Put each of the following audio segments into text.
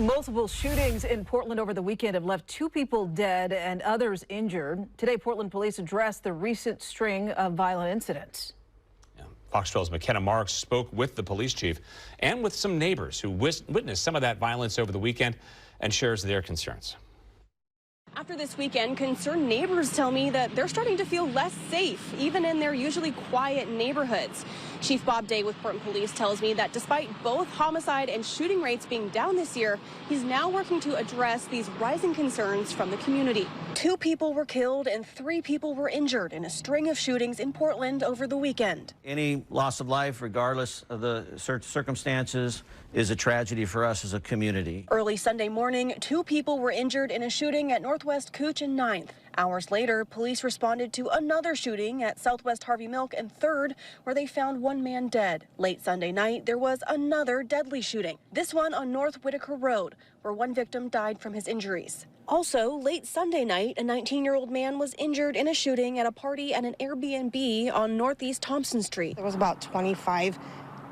Multiple shootings in Portland over the weekend have left 2 people dead and others injured. Today, Portland police addressed the recent string of violent incidents. Fox 12's McKenna Marks spoke with the police chief and with some neighbors who witnessed some of that violence over the weekend and shares their concerns. After this weekend, concerned neighbors tell me that they're starting to feel less safe, even in their usually quiet neighborhoods. Chief Bob Day with Portland Police tells me that despite both homicide and shooting rates being down this year, he's now working to address these rising concerns from the community. 2 people were killed and 3 people were injured in a string of shootings in Portland over the weekend. Any loss of life, regardless of the circumstances, is a tragedy for us as a community. Early Sunday morning, 2 people were injured in a shooting at Northwest Cooch and 9th. Hours later, police responded to another shooting at Southwest Harvey Milk and 3rd, where they found 1 man dead. Late Sunday night, there was another deadly shooting, this one on North Whitaker Road, where 1 victim died from his injuries. Also, late Sunday night, a 19-year-old man was injured in a shooting at a party at an Airbnb on Northeast Thompson Street. There was about 25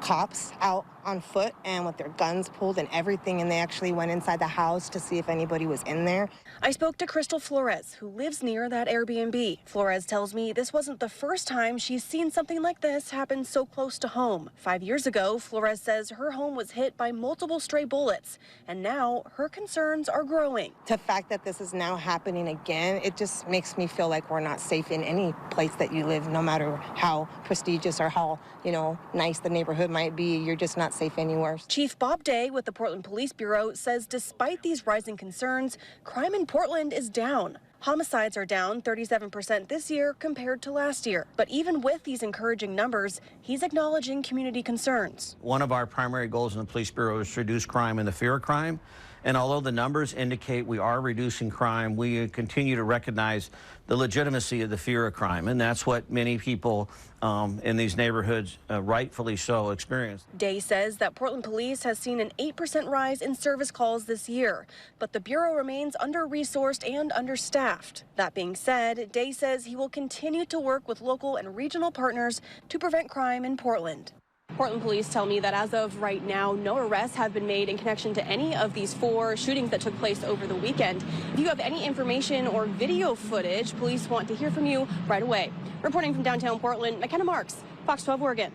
cops out on foot and with their guns pulled and everything, and they actually went inside the house to see if anybody was in there. I spoke to Crystal Flores, who lives near that Airbnb. Flores tells me this wasn't the first time she's seen something like this happen so close to home. 5 years ago, Flores says her home was hit by multiple stray bullets, and now her concerns are growing. The fact that this is now happening again, it just makes me feel like we're not safe in any place that you live, no matter how prestigious or how, nice the neighborhood might be. You're just not safe anywhere. Chief Bob Day with the Portland Police Bureau says despite these rising concerns, crime in Portland is down. Homicides are down 37% this year compared to last year. But even with these encouraging numbers, he's acknowledging community concerns. One of our primary goals in the Police Bureau is to reduce crime and the fear of crime. And although the numbers indicate we are reducing crime, we continue to recognize the legitimacy of the fear of crime. And that's what many people in these neighborhoods, rightfully so, experience. Day says that Portland Police has seen an 8% rise in service calls this year, but the Bureau remains under-resourced and understaffed. That being said, Day says he will continue to work with local and regional partners to prevent crime in Portland. Portland police tell me that as of right now, no arrests have been made in connection to any of these 4 shootings that took place over the weekend. If you have any information or video footage, police want to hear from you right away. Reporting from downtown Portland, McKenna Marks, Fox 12 Oregon.